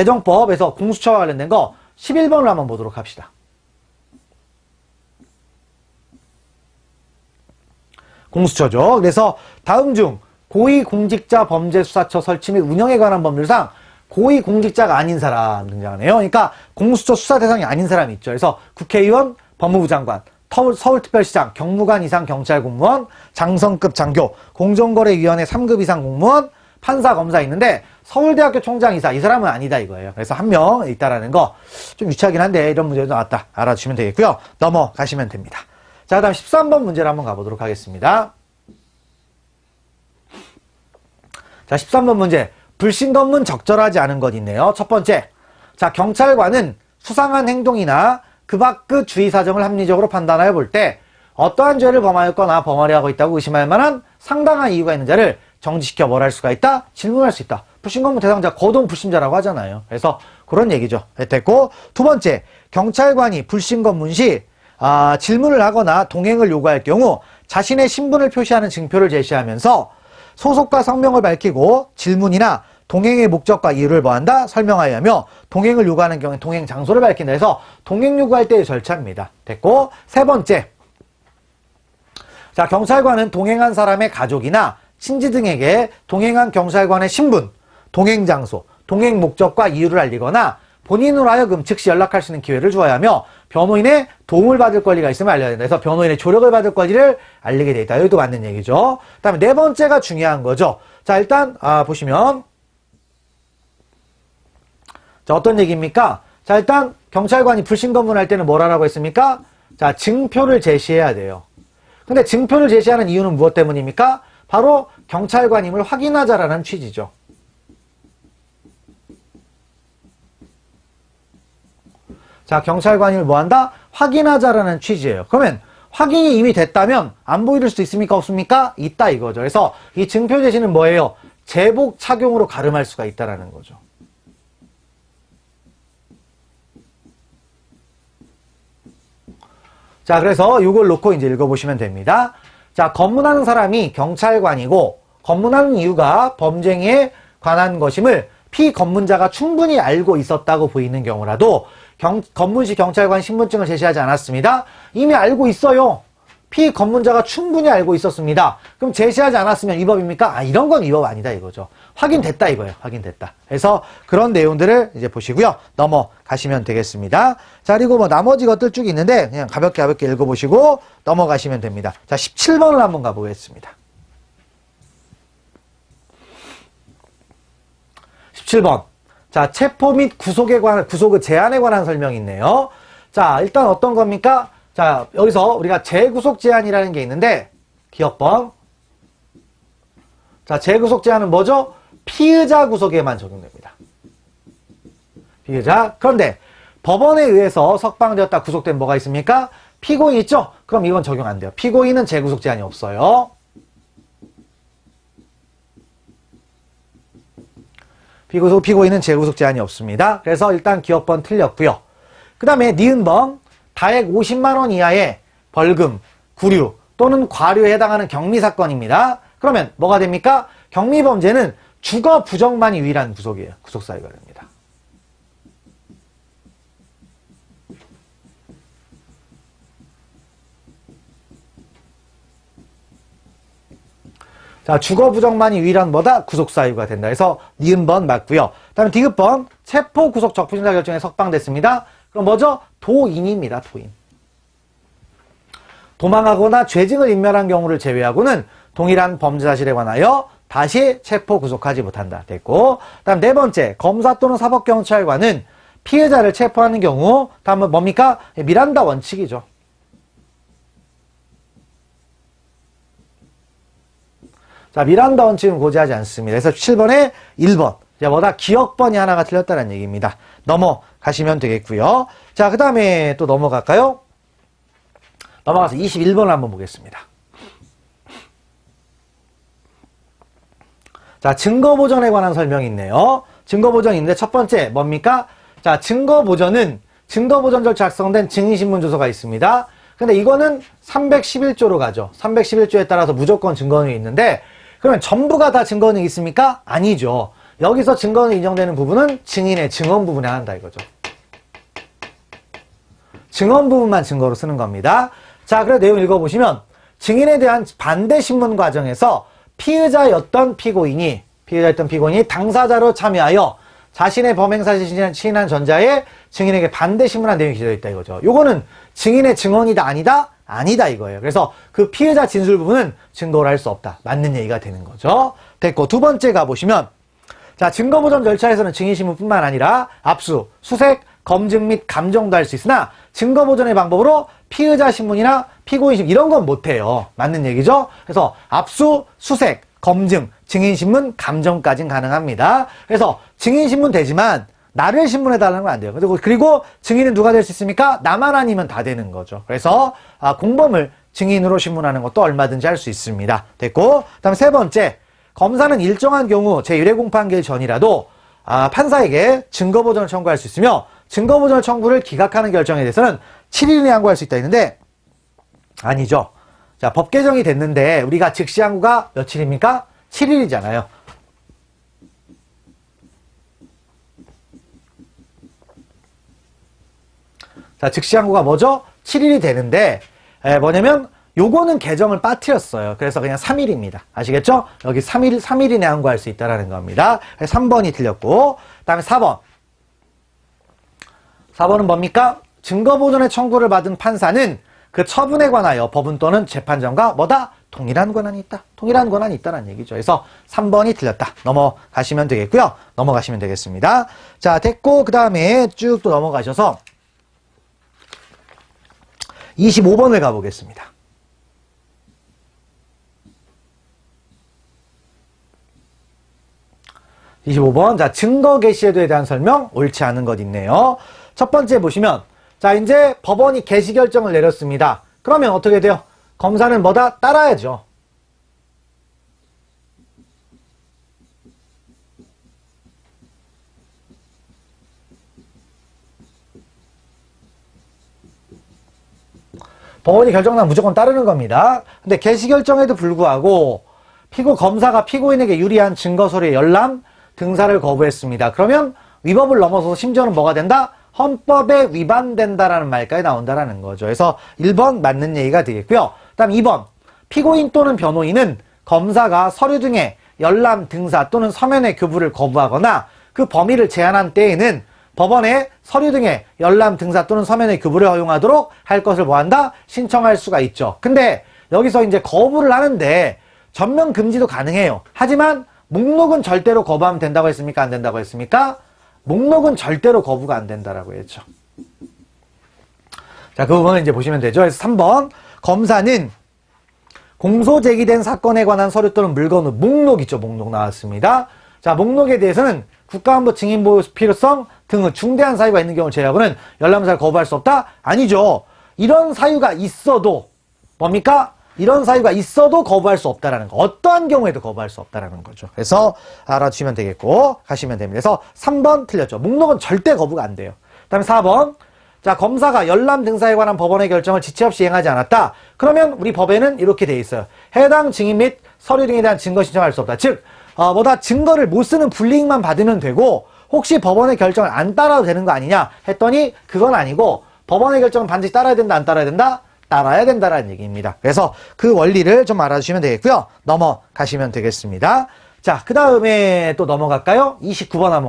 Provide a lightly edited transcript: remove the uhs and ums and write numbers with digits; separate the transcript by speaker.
Speaker 1: 개정법에서 공수처와 관련된 거 11번을 한번 보도록 합시다. 공수처죠. 그래서 다음 중 고위공직자범죄수사처 설치 및 운영에 관한 법률상 고위공직자가 아닌 사람 등장하네요. 그러니까 공수처 수사 대상이 아닌 사람이 있죠. 그래서 국회의원, 법무부 장관, 서울특별시장, 경무관 이상 경찰 공무원, 장성급 장교, 공정거래위원회 3급 이상 공무원, 판사, 검사 있는데 서울대학교 총장 이사, 이 사람은 아니다 이거예요. 그래서 한 명 있다라는 거 좀 유치하긴 한데 이런 문제도 나왔다. 알아주시면 되겠고요. 넘어가시면 됩니다. 자, 그 다음 13번 문제를 한번 가보도록 하겠습니다. 자, 13번 문제. 불신검문 적절하지 않은 것 있네요. 첫 번째. 자, 경찰관은 수상한 행동이나 그 밖의 주의 사정을 합리적으로 판단하여 볼 때 어떠한 죄를 범하였거나 범하려 하고 있다고 의심할 만한 상당한 이유가 있는 자를 정지시켜 뭘 할 수가 있다? 질문할 수 있다. 불신검문 대상자 거동 불심자라고 하잖아요. 그래서 그런 얘기죠. 됐고, 두 번째. 경찰관이 불신검문 시 질문을 하거나 동행을 요구할 경우 자신의 신분을 표시하는 증표를 제시하면서 소속과 성명을 밝히고 질문이나 동행의 목적과 이유를 뭐한다? 설명하여야 하며 동행을 요구하는 경우에 동행 장소를 밝힌다 해서 동행 요구할 때의 절차입니다. 됐고, 세 번째. 자, 경찰관은 동행한 사람의 가족이나 친지 등에게 동행한 경찰관의 신분, 동행 장소, 동행 목적과 이유를 알리거나 본인으로 하여금 즉시 연락할 수 있는 기회를 주어야 하며 변호인의 도움을 받을 권리가 있으면 알려야 된다. 그래서 변호인의 조력을 받을 권리를 알리게 돼 있다. 여기도 맞는 얘기죠. 그 다음에 네 번째가 중요한 거죠. 자, 일단 보시면 자, 어떤 얘기입니까? 자, 일단 경찰관이 불신검문할 때는 뭘 하라고 했습니까? 자, 증표를 제시해야 돼요. 근데 증표를 제시하는 이유는 무엇 때문입니까? 바로 경찰관임을 확인하자라는 취지죠. 자, 경찰관임을 뭐한다? 확인하자라는 취지예요. 그러면 확인이 이미 됐다면 안 보일 수도 있습니까? 없습니까? 있다 이거죠. 그래서 이 증표 제시는 뭐예요? 제복 착용으로 가름할 수가 있다라는 거죠. 자, 그래서 이걸 놓고 이제 읽어보시면 됩니다. 자, 검문하는 사람이 경찰관이고 검문하는 이유가 범죄에 관한 것임을 피검문자가 충분히 알고 있었다고 보이는 경우라도 검문 시 경찰관 신분증을 제시하지 않았습니다. 이미 알고 있어요. 피검문자가 충분히 알고 있었습니다. 그럼 제시하지 않았으면 위법입니까? 이런 건 위법 아니다 이거죠. 확인됐다 이거예요. 확인됐다. 그래서 그런 내용들을 이제 보시고요. 넘어가시면 되겠습니다. 자, 그리고 뭐 나머지 것들 쭉 있는데 그냥 가볍게 읽어보시고 넘어가시면 됩니다. 자, 17번을 한번 가보겠습니다. 17번. 자, 체포 및 구속의 제한에 관한 설명이 있네요. 자, 일단 어떤 겁니까? 자, 여기서 우리가 재구속 제한이라는 게 있는데, 기억법. 자, 재구속 제한은 뭐죠? 피의자 구속에만 적용됩니다. 피의자. 그런데 법원에 의해서 석방되었다 구속된 뭐가 있습니까? 피고인 있죠? 그럼 이건 적용 안 돼요. 피고인은 재구속 제한이 없어요. 피고인은 재구속 제한이 없습니다. 그래서 일단 기억번 틀렸고요. 그 다음에 니은범 다액 50만 원 이하의 벌금, 구류 또는 과료에 해당하는 경미사건입니다. 그러면 뭐가 됩니까? 경미범죄는 주거 부정만이 유일한 구속이에요. 구속사유가 됩니다. 자, 주거 부정만이 유일한 뭐다? 구속사유가 된다. 그래서 니은번 맞고요. 다음에 디귿번 체포 구속 적부심사 결정에 석방됐습니다. 그럼 뭐죠? 도인입니다. 도인. 도망하거나 죄증을 인멸한 경우를 제외하고는 동일한 범죄 사실에 관하여 다시 체포 구속하지 못한다. 됐고, 다음 네 번째 검사 또는 사법경찰관은 피해자를 체포하는 경우 다음은 뭡니까? 미란다 원칙이죠. 자, 미란다 원칙은 고지하지 않습니다. 그래서 7번에 1번. 자, 뭐다? 기억번이 하나가 틀렸다는 얘기입니다. 넘어가시면 되겠고요. 자, 그 다음에 또 넘어갈까요? 넘어가서 21번을 한번 보겠습니다. 자, 증거보전에 관한 설명이 있네요. 증거보전이 있는데 첫 번째 뭡니까? 자, 증거보전은 증거보전 절차 작성된 증인신문조서가 있습니다. 근데 이거는 311조로 가죠. 311조에 따라서 무조건 증거능력이 있는데 그러면 전부가 다 증거능력이 있습니까? 아니죠. 여기서 증거는 인정되는 부분은 증인의 증언 부분에 한다 이거죠. 증언 부분만 증거로 쓰는 겁니다. 자, 그래서 내용 읽어보시면 증인에 대한 반대 신문 과정에서 피의자였던 피고인이 당사자로 참여하여 자신의 범행 사실을 시인한 전자의 증인에게 반대 신문한 내용이 기재되어 있다 이거죠. 요거는 증인의 증언이다 아니다? 아니다 이거예요. 그래서 그 피의자 진술 부분은 증거를 할 수 없다. 맞는 얘기가 되는 거죠. 됐고, 두 번째 가보시면 자, 증거보전 절차에서는 증인신문뿐만 아니라 압수, 수색, 검증 및 감정도 할 수 있으나 증거보전의 방법으로 피의자 신문이나 피고인 신문 이런 건 못해요. 맞는 얘기죠? 그래서 압수, 수색, 검증, 증인신문, 감정까지는 가능합니다. 그래서 증인신문 되지만 나를 신문해달라는 건 안 돼요. 그리고 증인은 누가 될 수 있습니까? 나만 아니면 다 되는 거죠. 그래서 공범을 증인으로 신문하는 것도 얼마든지 할 수 있습니다. 됐고, 그 다음 세 번째, 검사는 일정한 경우 제1회 공판기일 전이라도 판사에게 증거보전을 청구할 수 있으며 증거보전 청구를 기각하는 결정에 대해서는 7일 이내에 항고할 수 있다 했는데 아니죠. 자, 법 개정이 됐는데 우리가 즉시 항고가 며칠입니까? 7일이잖아요. 자, 즉시 항고가 뭐죠? 7일이 되는데 뭐냐면 요거는 개정을 빠뜨렸어요. 그래서 그냥 3일입니다. 아시겠죠? 여기 3일 이내 항고할 수 있다라는 겁니다. 3번이 틀렸고, 그 다음에 4번. 4번은 뭡니까? 증거보전의 청구를 받은 판사는 그 처분에 관하여 법원 또는 재판정과 뭐다? 동일한 권한이 있다. 동일한 권한이 있다는 얘기죠. 그래서 3번이 틀렸다. 넘어가시면 되겠고요. 넘어가시면 되겠습니다. 자, 됐고, 그 다음에 쭉 또 넘어가셔서 25번을 가보겠습니다. 25번. 자, 증거 개시에도에 대한 설명, 옳지 않은 것 있네요. 첫 번째 보시면, 자, 이제 법원이 개시 결정을 내렸습니다. 그러면 어떻게 돼요? 검사는 뭐다? 따라야죠. 법원이 결정나면 무조건 따르는 겁니다. 근데 개시 결정에도 불구하고 검사가 피고인에게 유리한 증거 서류의 열람, 등사를 거부했습니다. 그러면 위법을 넘어서서 심지어는 뭐가 된다? 헌법에 위반된다라는 말까지 나온다라는 거죠. 그래서 1번 맞는 얘기가 되겠고요. 그다음 2번. 피고인 또는 변호인은 검사가 서류 등의 열람, 등사 또는 서면의 교부를 거부하거나 그 범위를 제한한 때에는 법원에 서류 등의 열람, 등사 또는 서면의 교부를 허용하도록 할 것을 뭐한다? 신청할 수가 있죠. 근데 여기서 이제 거부를 하는데 전면 금지도 가능해요. 하지만 목록은 절대로 거부하면 된다고 했습니까? 안 된다고 했습니까? 목록은 절대로 거부가 안 된다라고 했죠. 자, 그 부분을 이제 보시면 되죠. 그래서 3번. 검사는 공소 제기된 사건에 관한 서류 또는 물건은 목록 있죠. 목록 나왔습니다. 자, 목록에 대해서는 국가안보 증인 보호 필요성 등의 중대한 사유가 있는 경우를 제외하고는 열람사를 거부할 수 없다? 아니죠. 이런 사유가 있어도 뭡니까? 이런 사유가 있어도 거부할 수 없다라는 거. 어떠한 경우에도 거부할 수 없다라는 거죠. 그래서 알아주시면 되겠고 가시면 됩니다. 그래서 3번 틀렸죠. 목록은 절대 거부가 안 돼요. 그 다음에 4번. 자, 검사가 열람 등사에 관한 법원의 결정을 지체 없이 이행하지 않았다. 그러면 우리 법에는 이렇게 돼 있어요. 해당 증인 및 서류 등에 대한 증거 신청할 수 없다. 즉 증거를 못 쓰는 불이익만 받으면 되고 혹시 법원의 결정을 안 따라도 되는 거 아니냐 했더니 그건 아니고 법원의 결정은 반드시 따라야 된다, 안 따라야 된다? 따라야 된다라는 얘기입니다. 그래서 그 원리를 좀 알아주시면 되겠고요. 넘어가시면 되겠습니다. 자, 그 다음에 또 넘어갈까요? 29번 한번